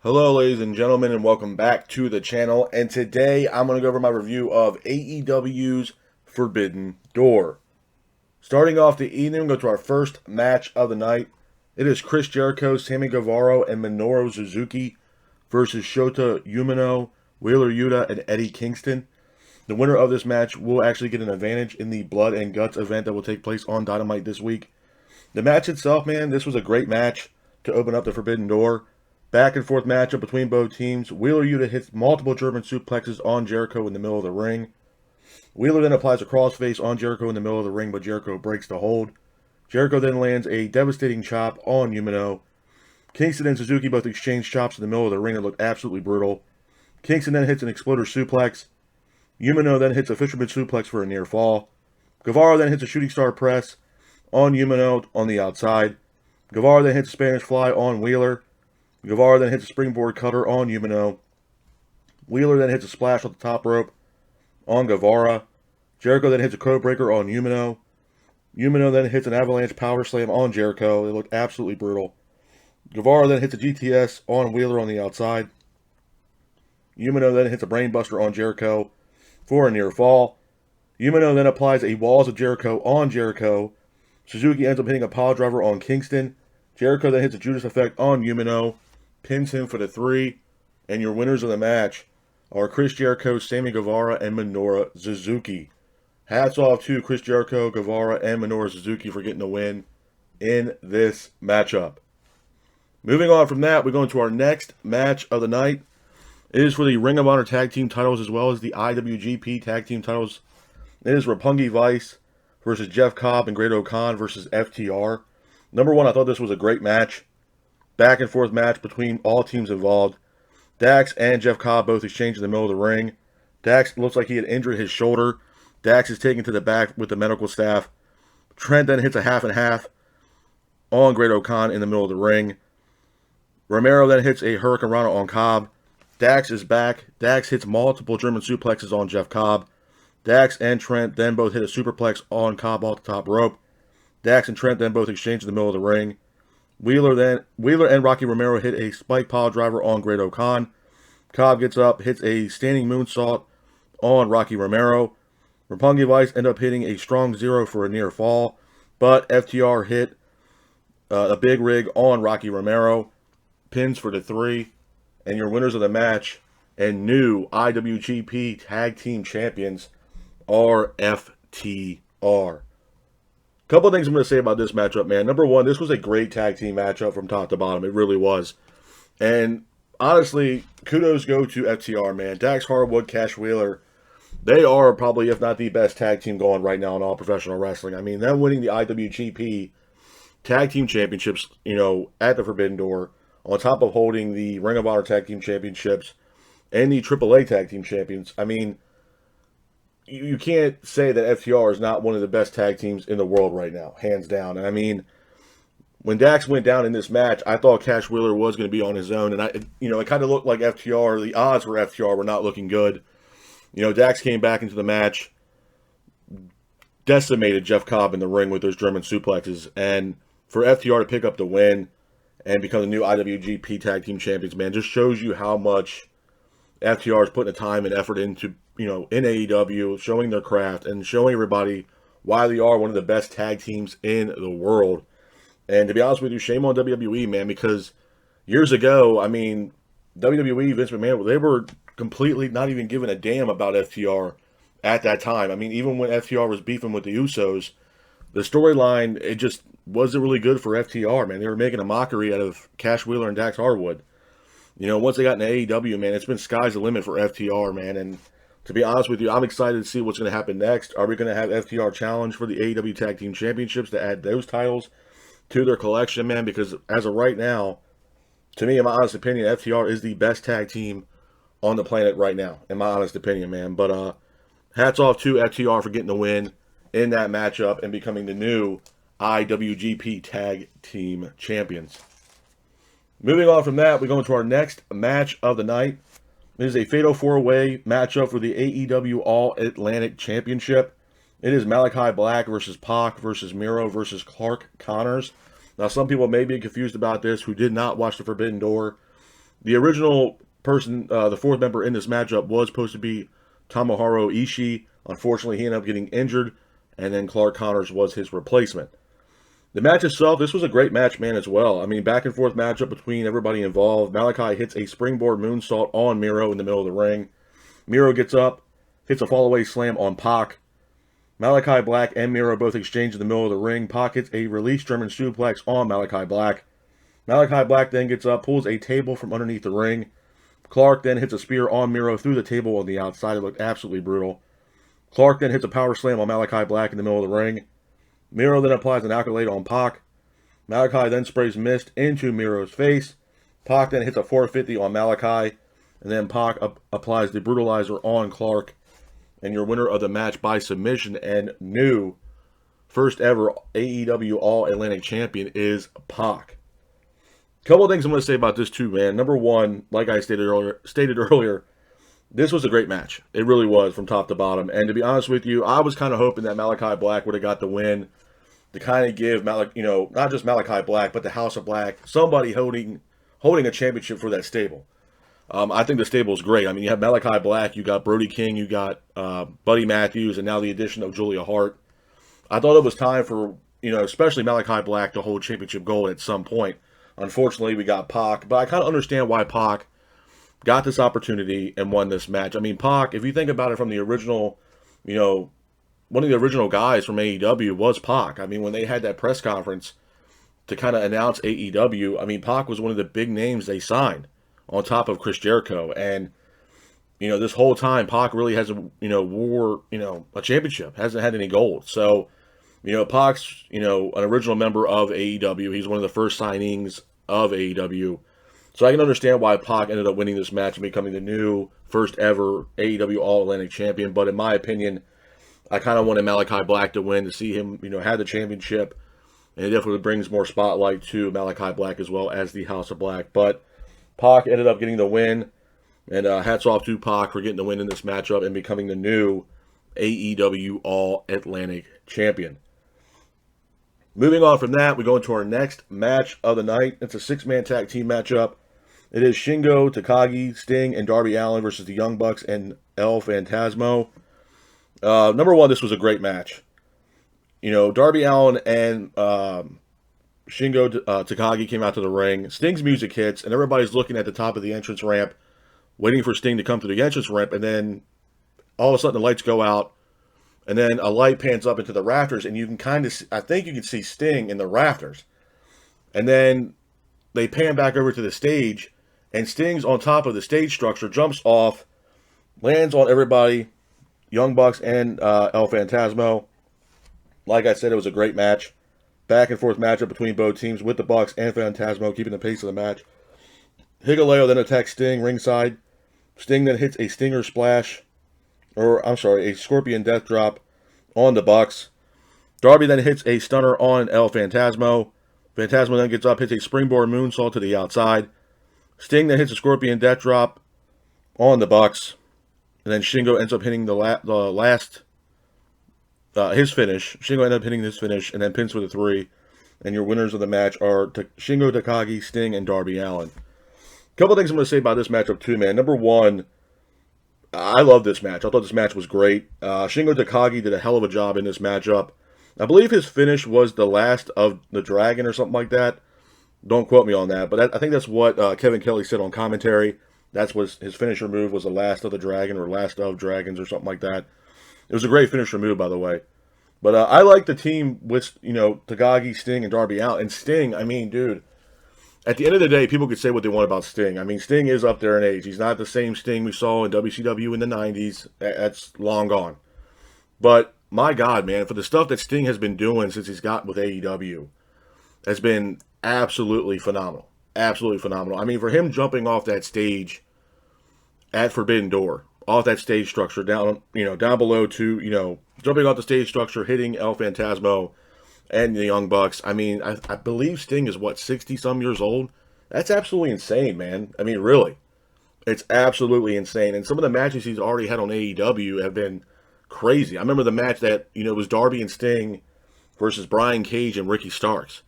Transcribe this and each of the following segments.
Hello, ladies and gentlemen, and welcome back to the channel. And today I'm going to go over my review of AEW's Forbidden Door. Starting off the evening, we'll go to our first match of the night. It is Chris Jericho, Sammy Guevara, and Minoru Suzuki versus Shota Umino, Wheeler Yuta, and Eddie Kingston. The winner of this match will actually get an advantage in the Blood and Guts event that will take place on Dynamite this week. The match itself, man, this was a great match to open up the Forbidden Door. Back and forth matchup between both teams. Wheeler Yuta hits multiple German suplexes on Jericho in the middle of the ring. Wheeler then applies a crossface on Jericho in the middle of the ring, but Jericho breaks the hold. Jericho then lands a devastating chop on Umino. Kingston and Suzuki both exchange chops in the middle of the ring that looked absolutely brutal. Kingston then hits an exploder suplex. Umino then hits a fisherman suplex for a near fall. Guevara then hits a shooting star press on Umino on the outside. Guevara then hits a Spanish fly on Wheeler. Guevara then hits a springboard cutter on Umino. Wheeler then hits a splash off the top rope on Guevara. Jericho then hits a code breaker on Umino. Umino then hits an avalanche power slam on Jericho. It looked absolutely brutal. Guevara then hits a GTS on Wheeler on the outside. Umino then hits a brainbuster on Jericho for a near fall. Umino then applies a Walls of Jericho on Jericho. Suzuki ends up hitting a pile driver on Kingston. Jericho then hits a Judas effect on Umino. Pins him for the 3, and your winners of the match are Chris Jericho, Sammy Guevara, and Minoru Suzuki. Hats off to Chris Jericho, Guevara, and Minoru Suzuki for getting the win in this matchup. Moving on from that, we go into our next match of the night. It is for the Ring of Honor Tag Team titles as well as the IWGP Tag Team titles. It is Roppongi Vice versus Jeff Cobb and Great-O-Khan versus FTR. Number one, I thought this was a great match. Back and forth match between all teams involved. Dax and Jeff Cobb both exchange in the middle of the ring. Dax looks like he had injured his shoulder. Dax is taken to the back with the medical staff. Trent then hits a half and half on Great-O-Khan in the middle of the ring. Romero then hits a Hurricane Rana on Cobb. Dax is back. Dax hits multiple German suplexes on Jeff Cobb. Dax and Trent then both hit a superplex on Cobb off the top rope. Dax and Trent then both exchange in the middle of the ring. Wheeler and Rocky Romero hit a spike pile driver on Great-O-Khan. Cobb gets up, hits a standing moonsault on Rocky Romero. Roppongi Vice end up hitting a strong zero for a near fall, but FTR hit a big rig on Rocky Romero. Pins for the 3, and your winners of the match and new IWGP Tag Team Champions are FTR. Couple of things I'm going to say about this matchup, man. Number one, this was a great tag team matchup from top to bottom. It really was. And honestly, kudos go to FTR, man. Dax Harwood, Cash Wheeler, they are probably, if not the best tag team going right now in all professional wrestling. I mean, them winning the IWGP Tag Team Championships, at the Forbidden Door, on top of holding the Ring of Honor Tag Team Championships and the AAA Tag Team Champions. I mean, you can't say that FTR is not one of the best tag teams in the world right now, hands down. And I mean, when Dax went down in this match, I thought Cash Wheeler was going to be on his own, and it kind of looked like FTR. The odds for FTR were not looking good. Dax came back into the match, decimated Jeff Cobb in the ring with those German suplexes, and for FTR to pick up the win and become the new IWGP Tag Team Champions, man, just shows you how much FTR is putting the time and effort into, in AEW, showing their craft and showing everybody why they are one of the best tag teams in the world. And to be honest with you, shame on WWE, man, because years ago, I mean, WWE, Vince McMahon, they were completely not even giving a damn about FTR at that time. I mean, even when FTR was beefing with the Usos, the storyline, it just wasn't really good for FTR, man. They were making a mockery out of Cash Wheeler and Dax Harwood. Once they got into AEW, man, it's been sky's the limit for FTR, man. And to be honest with you, I'm excited to see what's going to happen next. Are we going to have FTR challenge for the AEW Tag Team Championships to add those titles to their collection, man? Because as of right now, to me, in my honest opinion, FTR is the best tag team on the planet right now, in my honest opinion, man. But hats off to FTR for getting the win in that matchup and becoming the new IWGP Tag Team Champions. Moving on from that, we go into our next match of the night. It is a Fatal 4-Way matchup for the AEW All-Atlantic Championship. It is Malachi Black versus Pac versus Miro versus Clark Connors. Now, some people may be confused about this who did not watch the Forbidden Door. The original person, the fourth member in this matchup, was supposed to be Tomohiro Ishii. Unfortunately, he ended up getting injured, and then Clark Connors was his replacement. The match itself, this was a great match, man, as well. I mean, back and forth matchup between everybody involved. Malachi hits a springboard moonsault on Miro in the middle of the ring. Miro gets up, hits a fallaway slam on Pac. Malachi Black and Miro both exchange in the middle of the ring. Pac hits a release German suplex on Malachi Black. Malachi Black then gets up, pulls a table from underneath the ring. Clark then hits a spear on Miro through the table on the outside. It looked absolutely brutal. Clark then hits a power slam on Malachi Black in the middle of the ring. Miro then applies an accolade on Pac. Malachi then sprays mist into Miro's face. Pac then hits a 450 on Malachi. And then Pac applies the brutalizer on Clark. And your winner of the match by submission and new first ever AEW All Atlantic Champion is Pac. Couple of things I'm going to say about this too, man. Number one, like I stated earlier, this was a great match. It really was from top to bottom. And to be honest with you, I was kind of hoping that Malachi Black would have got the win to kind of give not just Malachi Black, but the House of Black, somebody holding a championship for that stable. I think the stable is great. I mean, you have Malachi Black, you got Brody King, you got Buddy Matthews, and now the addition of Julia Hart. I thought it was time for, especially Malachi Black to hold championship gold at some point. Unfortunately, we got Pac, but I kind of understand why Pac got this opportunity and won this match. I mean, Pac, if you think about it from the original, one of the original guys from AEW was Pac. I mean, when they had that press conference to kind of announce AEW, I mean, Pac was one of the big names they signed on top of Chris Jericho. And, this whole time, Pac really hasn't, wore, a championship, hasn't had any gold. So, Pac's, an original member of AEW. He's one of the first signings of AEW. So I can understand why Pac ended up winning this match and becoming the new first ever AEW All Atlantic Champion. But in my opinion, I kind of wanted Malachi Black to win, to see him, have the championship. And it definitely brings more spotlight to Malachi Black as well as the House of Black. But Pac ended up getting the win. And hats off to Pac for getting the win in this matchup and becoming the new AEW All Atlantic Champion. Moving on from that, we go into our next match of the night. It's a six-man tag team matchup. It is Shingo, Takagi, Sting, and Darby Allin versus the Young Bucks and El Phantasmo. Number one, this was a great match. Darby Allin and Shingo Takagi came out to the ring. Sting's music hits, and everybody's looking at the top of the entrance ramp, waiting for Sting to come through the entrance ramp, and then all of a sudden the lights go out, and then a light pans up into the rafters, and you can kind of, I think you can see Sting in the rafters. And then they pan back over to the stage, and Sting's on top of the stage structure, jumps off, lands on everybody, Young Bucks and El Phantasmo. Like I said, it was a great match. Back and forth matchup between both teams with the Bucks and Phantasmo keeping the pace of the match. Hikuleo then attacks Sting ringside. Sting then hits a Stinger Splash, a Scorpion Death Drop on the Bucks. Darby then hits a stunner on El Phantasmo. Phantasmo then gets up, hits a springboard moonsault to the outside. Sting then hits a Scorpion Death Drop on the Bucks. And then Shingo ends up hitting his finish. Shingo ended up hitting his finish and then pins for the 3. And your winners of the match are Shingo Takagi, Sting, and Darby Allin. A couple things I'm going to say about this matchup too, man. Number one, I love this match. I thought this match was great. Shingo Takagi did a hell of a job in this matchup. I believe his finish was the Last of the Dragon or something like that. Don't quote me on that, but I think that's what Kevin Kelly said on commentary. That's what his finisher move was, the Last of the Dragon or Last of Dragons or something like that. It was a great finisher move, by the way. But I like the team with, Takagi, Sting, and Darby Allin. And Sting, I mean, dude, at the end of the day, people could say what they want about Sting. I mean, Sting is up there in age. He's not the same Sting we saw in WCW in the 90s. That's long gone. But, my God, man, for the stuff that Sting has been doing since he's got with AEW, has been absolutely phenomenal. Absolutely phenomenal. I mean, for him jumping off that stage at Forbidden Door, off that stage structure, down below to, jumping off the stage structure, hitting El Phantasmo and the Young Bucks. I mean, I believe Sting is, 60-some years old? That's absolutely insane, man. I mean, really. It's absolutely insane. And some of the matches he's already had on AEW have been crazy. I remember the match that, was Darby and Sting versus Brian Cage and Ricky Starks.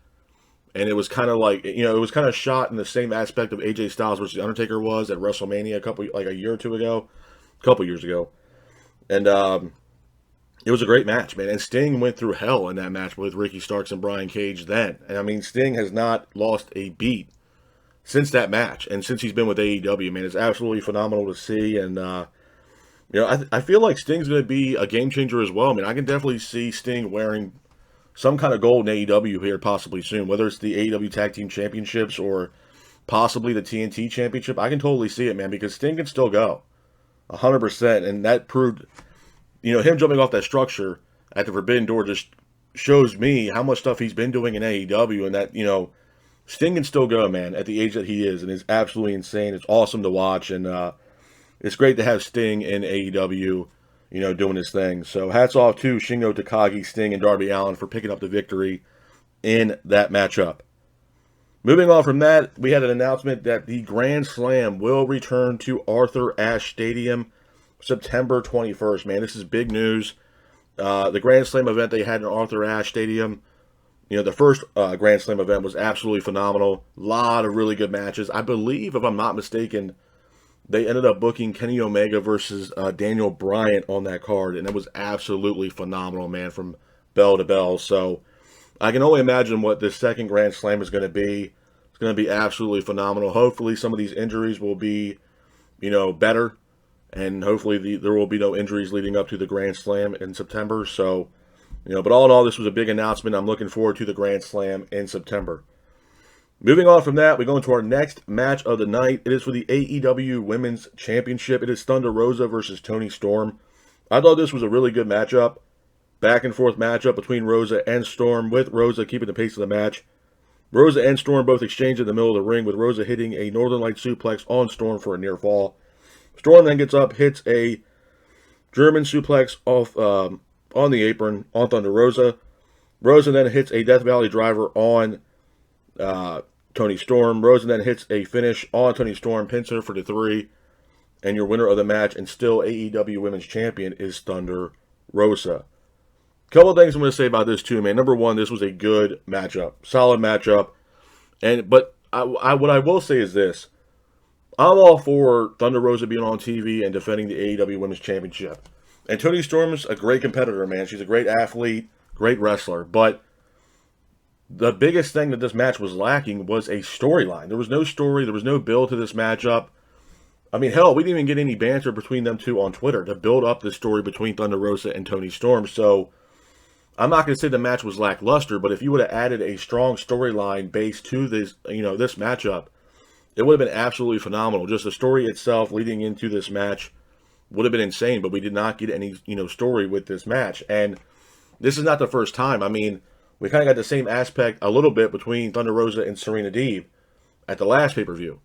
And it was kind of like, it was kind of shot in the same aspect of AJ Styles versus The Undertaker was at WrestleMania a year or two ago, a couple years ago. And it was a great match, man. And Sting went through hell in that match with Ricky Starks and Brian Cage then. And I mean, Sting has not lost a beat since that match. And since he's been with AEW, man, it's absolutely phenomenal to see. And, I feel like Sting's going to be a game changer as well. I mean, I can definitely see Sting wearing some kind of gold in AEW here possibly soon, whether it's the AEW Tag Team Championships or possibly the TNT Championship. I can totally see it, man, because Sting can still go 100%. And that proved, him jumping off that structure at the Forbidden Door just shows me how much stuff he's been doing in AEW, and that, Sting can still go, man, at the age that he is, and it's absolutely insane. It's awesome to watch, and it's great to have Sting in AEW, doing his thing. So hats off to Shingo Takagi, Sting, and Darby Allin for picking up the victory in that matchup. Moving on from that, we had an announcement that the Grand Slam will return to Arthur Ashe Stadium September 21st. Man, this is big news. The Grand Slam event they had in Arthur Ashe Stadium, the first Grand Slam event was absolutely phenomenal. A lot of really good matches. I believe, if I'm not mistaken, they ended up booking Kenny Omega versus Daniel Bryan on that card, and it was absolutely phenomenal, man, from bell to bell. So I can only imagine what this second Grand Slam is going to be. It's going to be absolutely phenomenal. Hopefully some of these injuries will be, better, and hopefully there will be no injuries leading up to the Grand Slam in September. So, but all in all, this was a big announcement. I'm looking forward to the Grand Slam in September. Moving on from that, we go into our next match of the night. It is for the AEW Women's Championship. It is Thunder Rosa versus Toni Storm. I thought this was a really good matchup. Back and forth matchup between Rosa and Storm, with Rosa keeping the pace of the match. Rosa and Storm both exchange in the middle of the ring, with Rosa hitting a Northern Light suplex on Storm for a near fall. Storm then gets up, hits a German suplex off on the apron on Thunder Rosa. Rosa then hits a Death Valley driver on Toni Storm. Rosa then hits a finish on Toni Storm, pins her for the 3, and your winner of the match and still AEW Women's Champion is Thunder Rosa. Couple of things I'm going to say about this too, man. Number one, this was a good matchup, solid matchup, but what I will say is this: I'm all for Thunder Rosa being on TV and defending the AEW Women's Championship. And Toni Storm's a great competitor, man. She's a great athlete, great wrestler, but the biggest thing that this match was lacking was a storyline. There was no story. There was no build to this matchup. I mean, hell, we didn't even get any banter between them two on Twitter to build up the story between Thunder Rosa and Toni Storm. So I'm not going to say the match was lackluster, but if you would have added a strong storyline based to this, this matchup, it would have been absolutely phenomenal. Just the story itself leading into this match would have been insane, but we did not get any, story with this match. And this is not the first time. I mean, we kind of got the same aspect a little bit between Thunder Rosa and Serena Deeb at the last pay-per-view.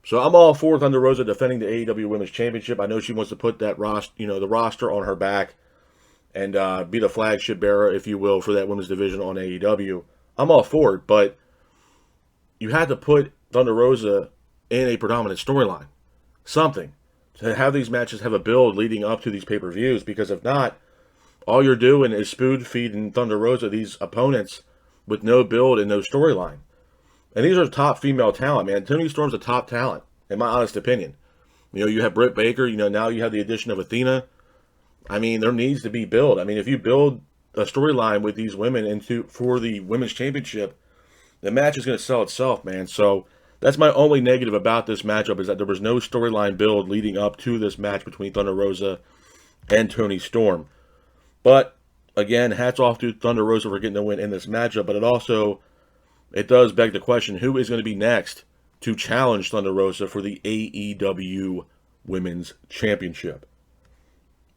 So I'm all for Thunder Rosa defending the AEW Women's Championship. I know she wants to put that the roster on her back and be the flagship bearer, if you will, for that women's division on AEW. I'm all for it, but you had to put Thunder Rosa in a predominant storyline. Something. To have these matches have a build leading up to these pay-per-views, because if not, all you're doing is spoon-feeding Thunder Rosa these opponents with no build and no storyline. And these are top female talent, man. Toni Storm's a top talent, in my honest opinion. You have Britt Baker. Now you have the addition of Athena. I mean, there needs to be build. I mean, if you build a storyline with these women for the Women's Championship, the match is going to sell itself, man. So that's my only negative about this matchup, is that there was no storyline build leading up to this match between Thunder Rosa and Toni Storm. But, again, hats off to Thunder Rosa for getting the win in this matchup. But it does beg the question, who is going to be next to challenge Thunder Rosa for the AEW Women's Championship?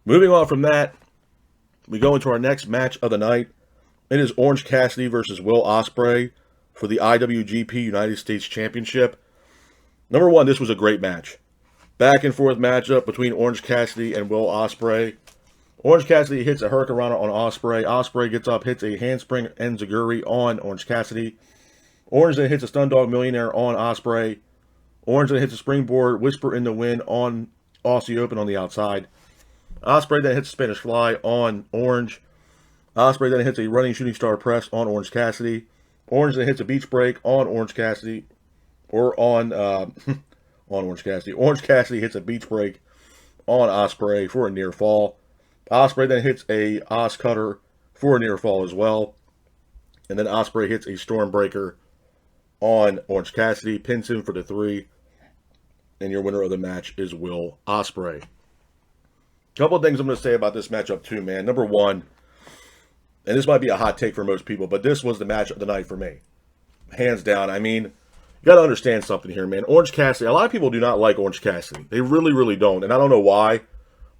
Moving on from that, we go into our next match of the night. It is Orange Cassidy versus Will Ospreay for the IWGP United States Championship. Number one, this was a great match. Back and forth matchup between Orange Cassidy and Will Ospreay. Orange Cassidy hits a Hurricanrana on Ospreay. Ospreay gets up, hits a handspring enziguri on Orange Cassidy. Orange then hits a Stun Dog Millionaire on Ospreay. Orange then hits a springboard Whisper in the Wind on Aussie Open on the outside. Ospreay then hits a Spanish Fly on Orange. Ospreay then hits a Running Shooting Star Press on Orange Cassidy. Orange then hits a beach break on Orange Cassidy, or on on Orange Cassidy. Orange Cassidy hits a beach break on Ospreay for a near fall. Ospreay then hits a Os Cutter for a near fall as well. And then Ospreay hits a Stormbreaker on Orange Cassidy, pins him for the 3. And your winner of the match is Will Ospreay. A couple of things I'm going to say about this matchup too, man. Number one, and this might be a hot take for most people, but this was the match of the night for me. Hands down. I mean, you got to understand something here, man. Orange Cassidy, a lot of people do not like Orange Cassidy. They really, really don't. And I don't know why,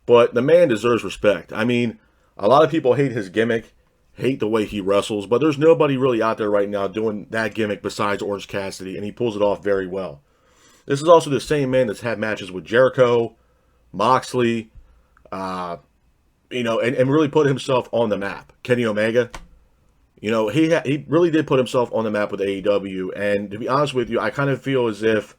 but the man deserves respect. I mean, a lot of people hate his gimmick, hate the way he wrestles, but there's nobody really out there right now doing that gimmick besides Orange Cassidy, and he pulls it off very well. This is also the same man that's had matches with Jericho, Moxley, and really put himself on the map. Kenny Omega, he really did put himself on the map with AEW. And to be honest with you, I kind of feel as if,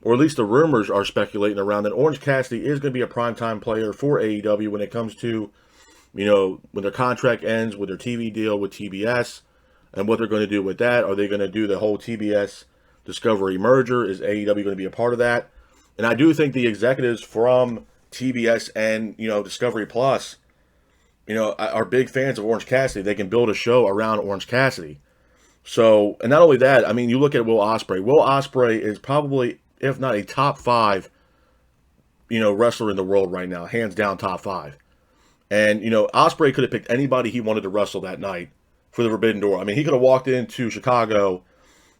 or at least the rumors are speculating around, that Orange Cassidy is going to be a primetime player for AEW when it comes to, when their contract ends with their TV deal with TBS, and what they're going to do with that. Are they going to do the whole TBS Discovery merger? Is AEW going to be a part of that? And I do think the executives from TBS and, Discovery Plus, are big fans of Orange Cassidy. They can build a show around Orange Cassidy. So, and not only that, I mean, you look at Will Ospreay. Will Ospreay is probably, if not a top 5, wrestler in the world right now. Hands down top 5. And, Ospreay could have picked anybody he wanted to wrestle that night for the Forbidden Door. I mean, he could have walked into Chicago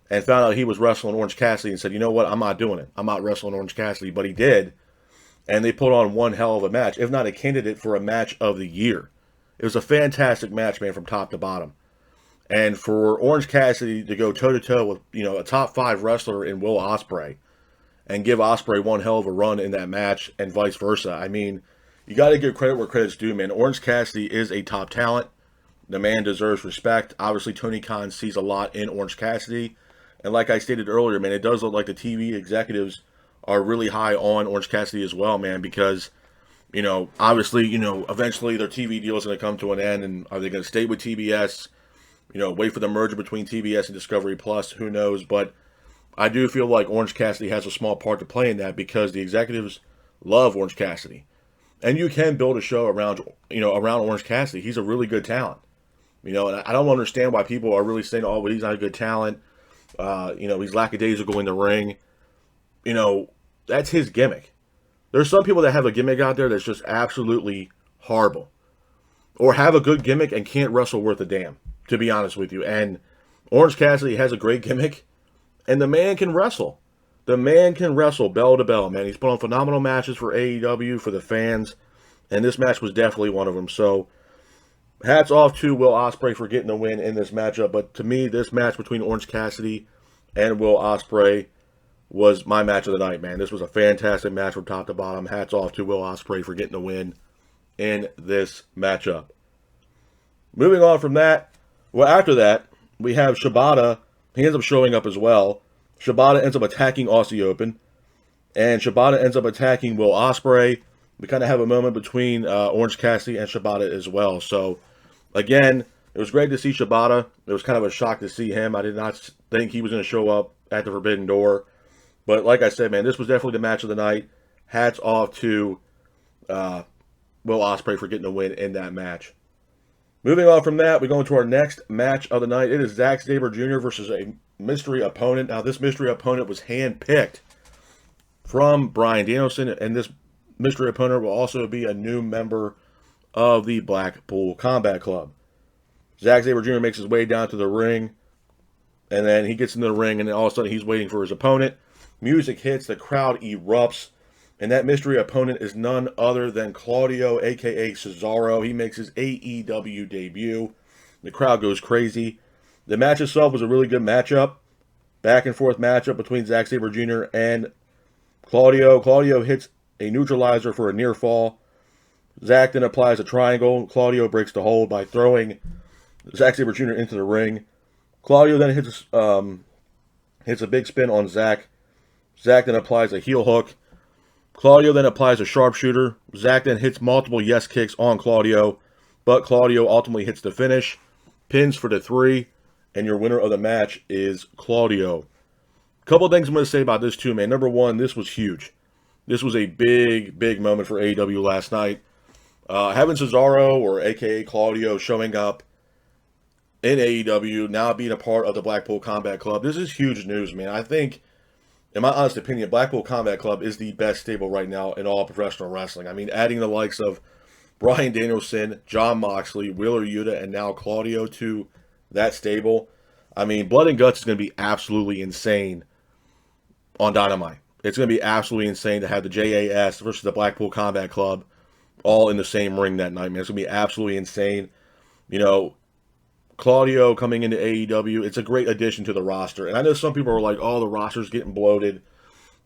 and found out he was wrestling Orange Cassidy and said, you know what, I'm not doing it. I'm not wrestling Orange Cassidy. But he did. And they put on one hell of a match, if not a candidate for a match of the year. It was a fantastic match, man, from top to bottom. And for Orange Cassidy to go toe-to-toe with, a top 5 wrestler in Will Ospreay and give Ospreay one hell of a run in that match and vice versa. I mean, you got to give credit where credit's due, man. Orange Cassidy is a top talent. The man deserves respect. Obviously, Tony Khan sees a lot in Orange Cassidy. And like I stated earlier, man, it does look like the TV executives are really high on Orange Cassidy as well, man, because, obviously, eventually their TV deal is going to come to an end, and are they going to stay with TBS? Wait for the merger between TBS and Discovery Plus, who knows? But I do feel like Orange Cassidy has a small part to play in that because the executives love Orange Cassidy. And you can build a show around Orange Cassidy. He's a really good talent. And I don't understand why people are really saying, oh, but he's not a good talent. He's lackadaisical in the ring. That's his gimmick. There's some people that have a gimmick out there that's just absolutely horrible. Or have a good gimmick and can't wrestle worth a damn, to be honest with you. And Orange Cassidy has a great gimmick, and the man can wrestle. The man can wrestle bell to bell, man. He's put on phenomenal matches for AEW, for the fans, and this match was definitely one of them. So, hats off to Will Ospreay for getting the win in this matchup. But to me, this match between Orange Cassidy and Will Ospreay was my match of the night, man. This was a fantastic match from top to bottom. Hats off to Will Ospreay for getting the win in this matchup. Moving on from that, well, after that, we have Shibata. He ends up showing up as well. Shibata ends up attacking Aussie Open, and Shibata ends up attacking Will Ospreay. We kind of have a moment between Orange Cassidy and Shibata as well. So, again, it was great to see Shibata. It was kind of a shock to see him. I did not think he was going to show up at the Forbidden Door. But like I said, man, this was definitely the match of the night. Hats off to Will Ospreay for getting the win in that match. Moving on from that, we go into our next match of the night. It is Zack Sabre Jr. versus a mystery opponent. Now, this mystery opponent was handpicked from Bryan Danielson, and this mystery opponent will also be a new member of the Blackpool Combat Club. Zack Sabre Jr. makes his way down to the ring, and then he gets into the ring, and then all of a sudden he's waiting for his opponent. Music hits, the crowd erupts, and that mystery opponent is none other than Claudio, a.k.a. Cesaro. He makes his AEW debut. The crowd goes crazy. The match itself was a really good matchup. Back and forth matchup between Zack Sabre Jr. and Claudio. Claudio hits a neutralizer for a near fall. Zack then applies a triangle. Claudio breaks the hold by throwing Zack Sabre Jr. into the ring. Claudio then hits a big spin on Zack. Zack then applies a heel hook. Claudio then applies a sharpshooter. Zack then hits multiple yes kicks on Claudio, but Claudio ultimately hits the finish, pins for the 3, and your winner of the match is Claudio. Couple of things I'm going to say about this too, man. Number one, this was huge. This was a big, big moment for AEW last night. Having Cesaro, or AKA Claudio, showing up in AEW, now being a part of the Blackpool Combat Club, this is huge news, man. I think, in my honest opinion, Blackpool Combat Club is the best stable right now in all professional wrestling. I mean, adding the likes of Bryan Danielson, Jon Moxley, Wheeler Yuta, and now Claudio to that stable. I mean, Blood and Guts is going to be absolutely insane on Dynamite. It's going to be absolutely insane to have the JAS versus the Blackpool Combat Club all in the same ring that night, man. It's going to be absolutely insane. You know, Claudio coming into AEW, it's a great addition to the roster. And I know some people are like, oh, the roster's getting bloated,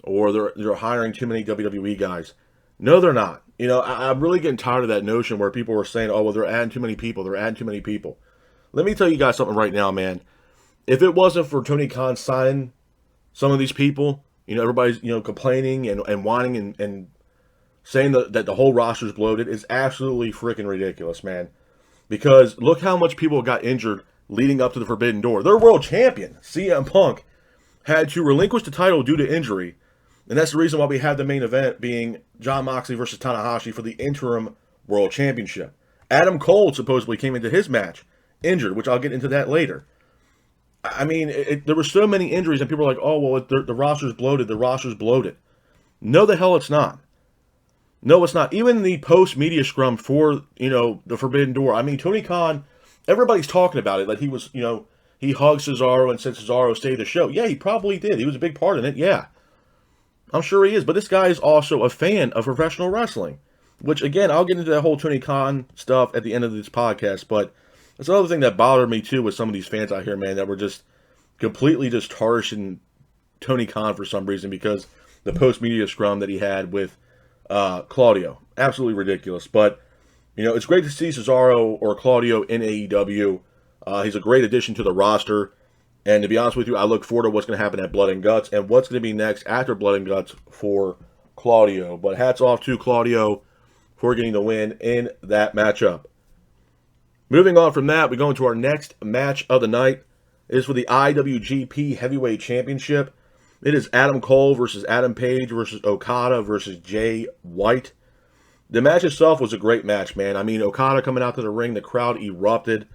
or they're hiring too many WWE guys. No, they're not. You know, I'm really getting tired of that notion where people are saying, oh, well, they're adding too many people. They're adding too many people. Let me tell you guys something right now, man. If it wasn't for Tony Khan signing some of these people, you know, everybody's, you know, complaining and whining and saying that the whole roster's bloated is absolutely freaking ridiculous, man. Because look how much people got injured leading up to the Forbidden Door. Their world champion, CM Punk, had to relinquish the title due to injury. And that's the reason why we had the main event being Jon Moxley versus Tanahashi for the interim world championship. Adam Cole supposedly came into his match injured, which I'll get into that later. I mean, there were so many injuries, and people were like, oh, well, the roster's bloated. The roster's bloated. No, the hell it's not. No, it's not. Even the post-media scrum for, you know, the Forbidden Door. I mean, Tony Khan, everybody's talking about it. Like he was, you know, he hugged Cesaro and said Cesaro saved the show. Yeah, he probably did. He was a big part in it. Yeah. I'm sure he is. But this guy is also a fan of professional wrestling. Which, again, I'll get into that whole Tony Khan stuff at the end of this podcast. But that's another thing that bothered me, too, with some of these fans out here, man, that were just completely just tarnishing Tony Khan for some reason because the post-media scrum that he had with Claudio. Absolutely ridiculous. But, you know, it's great to see Cesaro or Claudio in AEW. He's a great addition to the roster. And to be honest with you, I look forward to what's going to happen at Blood and Guts and what's going to be next after Blood and Guts for Claudio. But hats off to Claudio for getting the win in that matchup. Moving on from that, we go into our next match of the night. It is for the IWGP Heavyweight Championship. It is Adam Cole versus Adam Page versus Okada versus Jay White. The match itself was a great match, man. I mean, Okada coming out to the ring, the crowd erupted.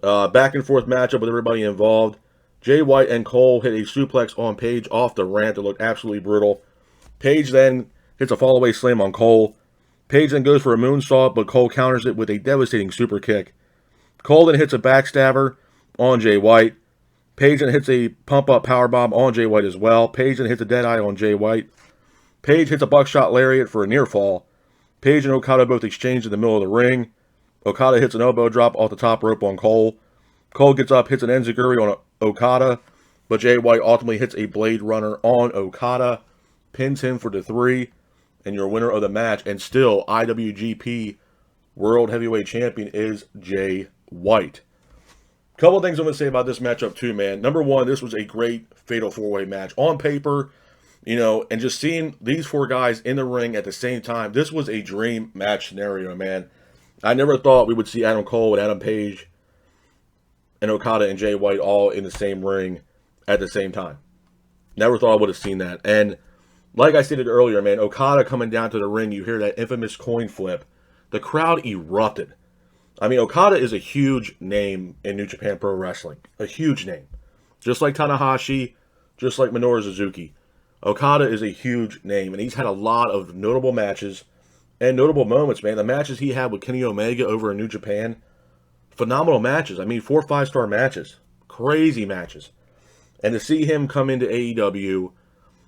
Back and forth matchup with everybody involved. Jay White and Cole hit a suplex on Page off the ramp that looked absolutely brutal. Page then hits a fallaway slam on Cole. Page then goes for a moonsault, but Cole counters it with a devastating super kick. Cole then hits a backstabber on Jay White. Page then hits a pump-up powerbomb on Jay White as well. Page then hits a deadeye on Jay White. Page hits a buckshot lariat for a near fall. Page and Okada both exchange in the middle of the ring. Okada hits an elbow drop off the top rope on Cole. Cole gets up, hits an enziguri on Okada, but Jay White ultimately hits a Blade Runner on Okada, pins him for the 3, and your winner of the match, and still IWGP World Heavyweight Champion, is Jay White. Couple things I'm going to say about this matchup too, man. Number one, this was a great Fatal 4-Way match. On paper, you know, and just seeing these 4 guys in the ring at the same time, this was a dream match scenario, man. I never thought we would see Adam Cole and Adam Page and Okada and Jay White all in the same ring at the same time. Never thought I would have seen that. And like I stated earlier, man, Okada coming down to the ring, you hear that infamous coin flip. The crowd erupted. I mean, Okada is a huge name in New Japan Pro Wrestling. A huge name. Just like Tanahashi, just like Minoru Suzuki. Okada is a huge name, and he's had a lot of notable matches and notable moments, man. The matches he had with Kenny Omega over in New Japan, phenomenal matches. I mean, 4 5-star matches. Crazy matches. And to see him come into AEW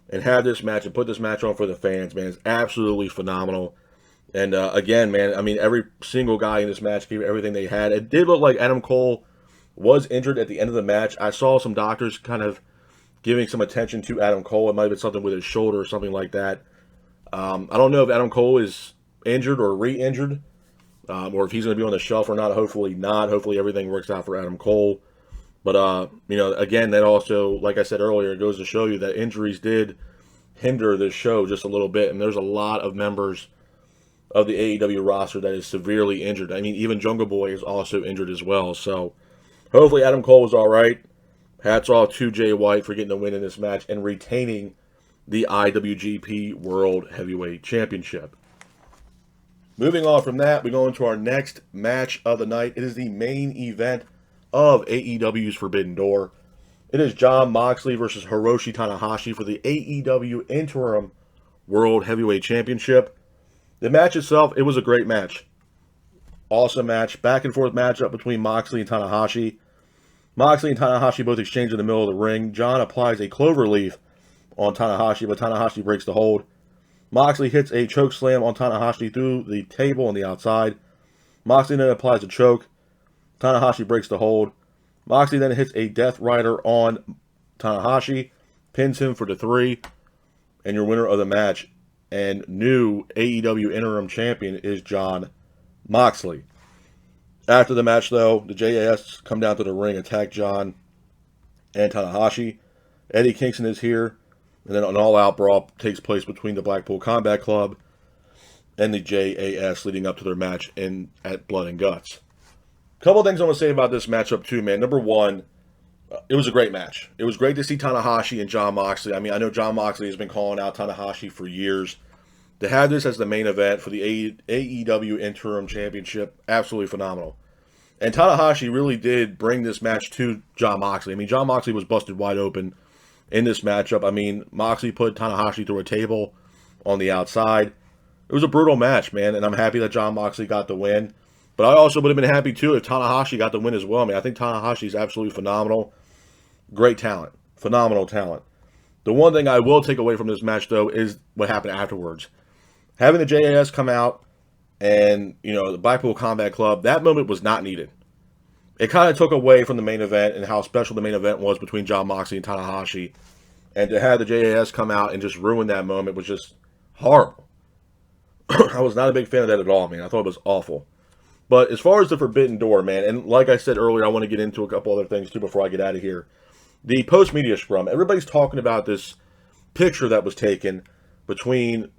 and have this match and put this match on for the fans, man, is absolutely phenomenal. And again, man, I mean, every single guy in this match gave everything they had. It did look like Adam Cole was injured at the end of the match. I saw some doctors kind of giving some attention to Adam Cole. It might have been something with his shoulder or something like that. I don't know if Adam Cole is injured or re-injured, or if he's going to be on the shelf or not. Hopefully not. Hopefully everything works out for Adam Cole. But, you know, again, that also, like I said earlier, it goes to show you that injuries did hinder this show just a little bit. And there's a lot of members of the AEW roster that is severely injured. I mean, even Jungle Boy is also injured as well. So, Hopefully Adam Cole was all right. Hats off to Jay White for getting the win in this match and retaining the IWGP World Heavyweight Championship. Moving on from that, we go into our next match of the night. It is the main event of AEW's Forbidden Door. It is Jon Moxley versus Hiroshi Tanahashi for the AEW Interim World Heavyweight Championship. The match itself, it was a great match. Awesome match. Back and forth matchup between Moxley and Tanahashi. Moxley and Tanahashi both exchange in the middle of the ring. Jon applies a cloverleaf on Tanahashi, but Tanahashi breaks the hold. Moxley hits a choke slam on Tanahashi through the table on the outside. Moxley then applies a choke. Tanahashi breaks the hold. Moxley then hits a Death Rider on Tanahashi, pins him for the 3, and your winner of the match and new AEW Interim Champion is Jon Moxley. After the match, though, the JAS come down to the ring, attack Jon and Tanahashi. Eddie Kingston is here, and then an all-out brawl takes place between the Blackpool Combat Club and the JAS leading up to their match at Blood and Guts. A couple things I want to say about this matchup, too, man. Number one, it was a great match. It was great to see Tanahashi and Jon Moxley. I mean, I know Jon Moxley has been calling out Tanahashi for years. To have this as the main event for the AEW Interim Championship, absolutely phenomenal. And Tanahashi really did bring this match to Jon Moxley. I mean, Jon Moxley was busted wide open in this matchup. I mean, Moxley put Tanahashi through a table on the outside. It was a brutal match, man, and I'm happy that Jon Moxley got the win. But I also would have been happy, too, if Tanahashi got the win as well. I mean, I think Tanahashi is absolutely phenomenal. Great talent. Phenomenal talent. The one thing I will take away from this match, though, is what happened afterwards. Having the JAS come out and, the Blackpool Combat Club, that moment was not needed. It kind of took away from the main event and how special the main event was between Jon Moxley and Tanahashi. And to have the JAS come out and just ruin that moment was just horrible. I was not a big fan of that at all, man. I thought it was awful. But as far as the Forbidden Door, man, and like I said earlier, I want to get into a couple other things, too, before I get out of here. The post-media scrum, everybody's talking about this picture that was taken between,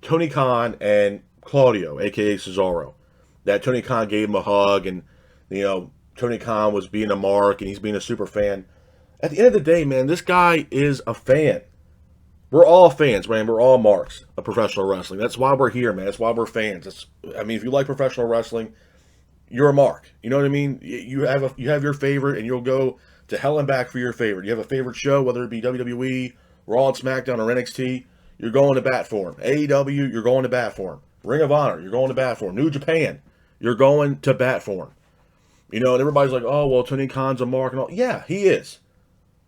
Tony Khan and Claudio, a.k.a. Cesaro. That Tony Khan gave him a hug, and, Tony Khan was being a mark, and he's being a super fan. At the end of the day, man, this guy is a fan. We're all fans, man. We're all marks of professional wrestling. That's why we're here, man. That's why we're fans. If you like professional wrestling, you're a mark. You know what I mean? You have your favorite, and you'll go to hell and back for your favorite. You have a favorite show, whether it be WWE, Raw and SmackDown, or NXT, you're going to bat for him. AEW, you're going to bat for him. Ring of Honor, you're going to bat for him. New Japan, you're going to bat for him. And everybody's like, oh, well, Tony Khan's a mark and all. Yeah, he is.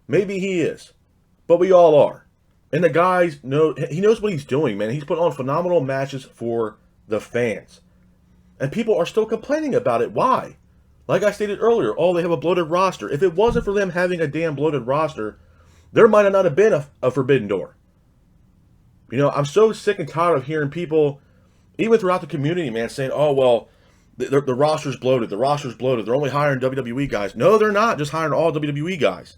Maybe he is. But we all are. And the guys he knows what he's doing, man. He's put on phenomenal matches for the fans. And people are still complaining about it. Why? Like I stated earlier, they have a bloated roster. If it wasn't for them having a damn bloated roster, there might not have been a Forbidden Door. I'm so sick and tired of hearing people, even throughout the community, man, saying, oh, well, the roster's bloated. The roster's bloated. They're only hiring WWE guys. No, they're not just hiring all WWE guys.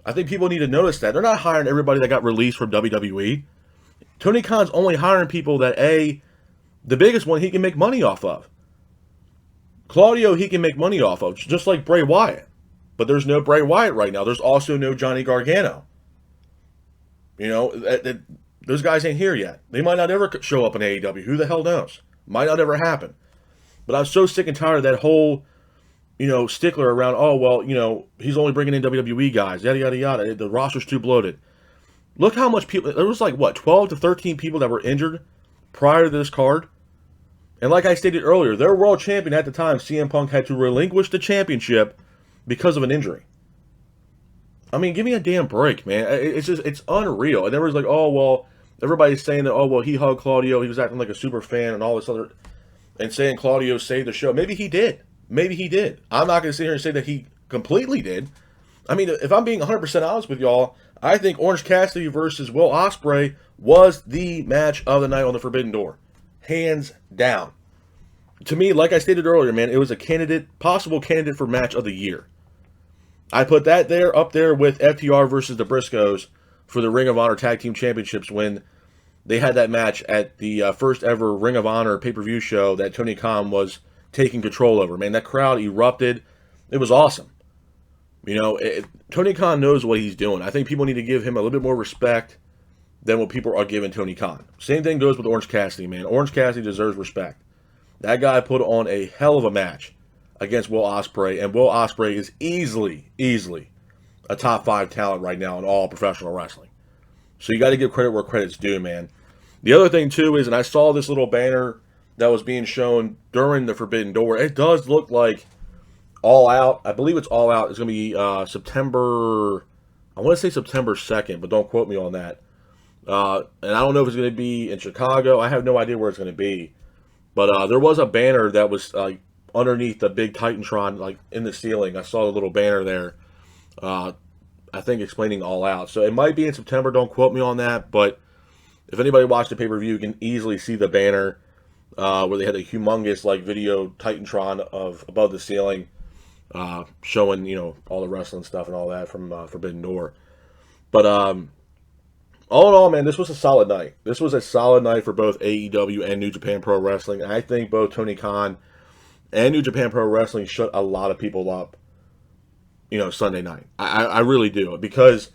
I think people need to notice that. They're not hiring everybody that got released from WWE. Tony Khan's only hiring people that, the biggest one he can make money off of. Claudio he can make money off of, just like Bray Wyatt. But there's no Bray Wyatt right now. There's also no Johnny Gargano. Those guys ain't here yet. They might not ever show up in AEW. Who the hell knows? Might not ever happen. But I'm so sick and tired of that whole stickler around, oh, well, he's only bringing in WWE guys, yada, yada, yada. The roster's too bloated. Look how much people, there was 12 to 13 people that were injured prior to this card. And like I stated earlier, their world champion at the time, CM Punk, had to relinquish the championship because of an injury. I mean, give me a damn break, man. It's unreal. And everyone's like, oh, well, everybody's saying that, oh, well, he hugged Claudio, he was acting like a super fan and all this other, and saying Claudio saved the show. Maybe he did. Maybe he did. I'm not going to sit here and say that he completely did. I mean, if I'm being 100% honest with y'all, I think Orange Cassidy versus Will Ospreay was the match of the night on the Forbidden Door. Hands down. To me, like I stated earlier, man, it was a possible candidate for match of the year. I put that up there with FTR versus the Briscoes for the Ring of Honor Tag Team Championships when they had that match at the first ever Ring of Honor pay-per-view show that Tony Khan was taking control over. Man, that crowd erupted. It was awesome. Tony Khan knows what he's doing. I think people need to give him a little bit more respect than what people are giving Tony Khan. Same thing goes with Orange Cassidy, man. Orange Cassidy deserves respect. That guy put on a hell of a match against Will Ospreay, and Will Ospreay is easily a top 5 talent right now in all professional wrestling. So you got to give credit where credit's due, man. The other thing, too, is, and I saw this little banner that was being shown during the Forbidden Door. It does look like All Out. I believe it's All Out. It's going to be September, I want to say September 2nd, but don't quote me on that. And I don't know if it's going to be in Chicago. I have no idea where it's going to be. But there was a banner that was underneath the big Titantron, like in the ceiling. I saw the little banner there. I think explaining All Out. So it might be in September. Don't quote me on that. But if anybody watched the pay-per-view, you can easily see the banner where they had a humongous video Titantron of above the ceiling showing all the wrestling stuff and all that from Forbidden Door. But all in all, man, this was a solid night. This was a solid night for both AEW and New Japan Pro Wrestling. And I think both Tony Khan and New Japan Pro Wrestling shut a lot of people up, Sunday night. I really do. Because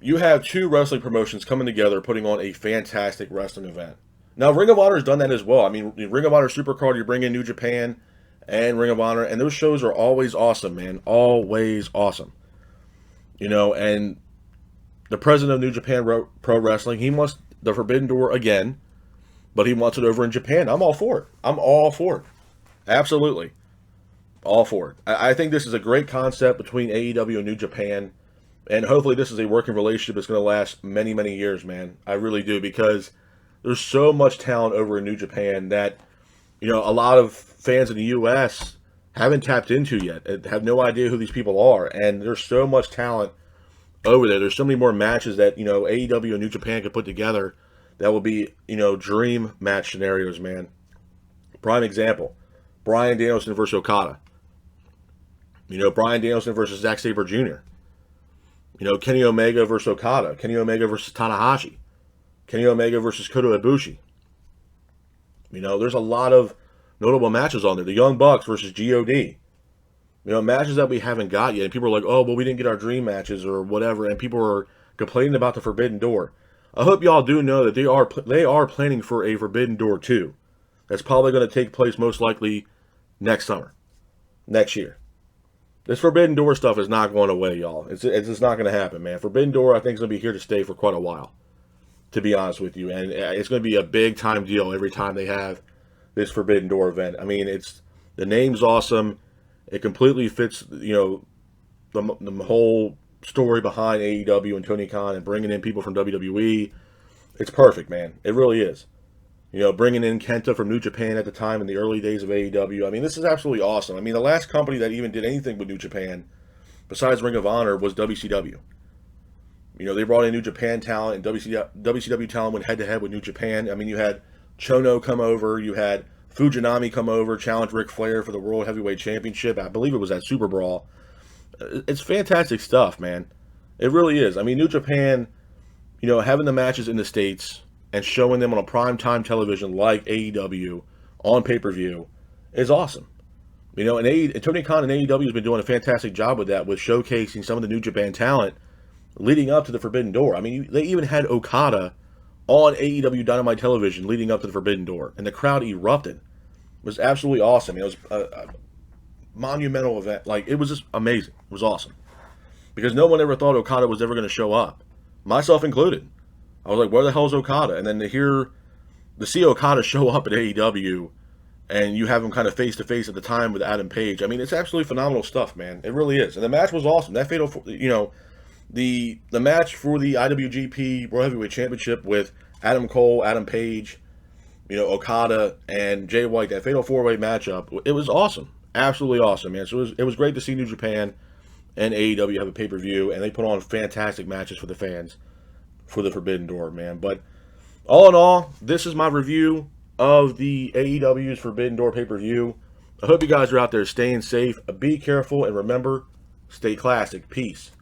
you have two wrestling promotions coming together, putting on a fantastic wrestling event. Now, Ring of Honor has done that as well. I mean, Ring of Honor Supercard, you bring in New Japan and Ring of Honor, and those shows are always awesome, man. Always awesome. And the president of New Japan Pro Wrestling, he wants the Forbidden Door again, but he wants it over in Japan. I'm all for it. I'm all for it. Absolutely. All for it. I think this is a great concept between AEW and New Japan, and hopefully this is a working relationship that's going to last many, many years, man. I really do, because there's so much talent over in New Japan that, a lot of fans in the U.S. haven't tapped into yet, have no idea who these people are, and there's so much talent over there. There's so many more matches that, AEW and New Japan could put together that will be, dream match scenarios, man. Prime example, Bryan Danielson versus Okada. Bryan Danielson versus Zack Sabre Jr. Kenny Omega versus Okada. Kenny Omega versus Tanahashi. Kenny Omega versus Kota Ibushi. There's a lot of notable matches on there. The Young Bucks versus God. Matches that we haven't got yet. And people are like, oh, well, we didn't get our dream matches or whatever. And people are complaining about the Forbidden Door. I hope y'all do know that they are planning for a Forbidden Door 2. That's probably going to take place most likely next summer. Next year. This Forbidden Door stuff is not going away, y'all. It's just not going to happen, man. Forbidden Door, I think, is going to be here to stay for quite a while, to be honest with you. And it's going to be a big-time deal every time they have this Forbidden Door event. I mean, the name's awesome. It completely fits, the whole story behind AEW and Tony Khan and bringing in people from WWE. It's perfect, man. It really is. Bringing in Kenta from New Japan at the time in the early days of AEW. I mean, this is absolutely awesome. I mean, the last company that even did anything with New Japan, besides Ring of Honor, was WCW. They brought in New Japan talent, and WCW talent went head-to-head with New Japan. I mean, you had Chono come over, you had Fujinami come over, challenge Ric Flair for the World Heavyweight Championship. I believe it was at Super Brawl. It's fantastic stuff, man. It really is. I mean, New Japan, having the matches in the States and showing them on a primetime television like AEW on pay-per-view is awesome. And Tony Khan and AEW has been doing a fantastic job with that, with showcasing some of the New Japan talent leading up to the Forbidden Door. I mean, they even had Okada on AEW Dynamite television leading up to the Forbidden Door, and the crowd erupted. It was absolutely awesome. It was a monumental event. It was just amazing. It was awesome. Because no one ever thought Okada was ever going to show up, myself included. I was like, where the hell is Okada? And then to see Okada show up at AEW, and you have him kind of face-to-face at the time with Adam Page. I mean, it's absolutely phenomenal stuff, man. It really is. And the match was awesome. That fatal, the match for the IWGP World Heavyweight Championship with Adam Cole, Adam Page, Okada, and Jay White, that fatal four-way matchup, it was awesome. Absolutely awesome, man. So it was great to see New Japan and AEW have a pay-per-view, and they put on fantastic matches for the fans for the Forbidden Door, man. But all in all, this is my review of the AEW's Forbidden Door pay-per-view. I hope you guys are out there staying safe. Be careful, and remember, stay classic. Peace.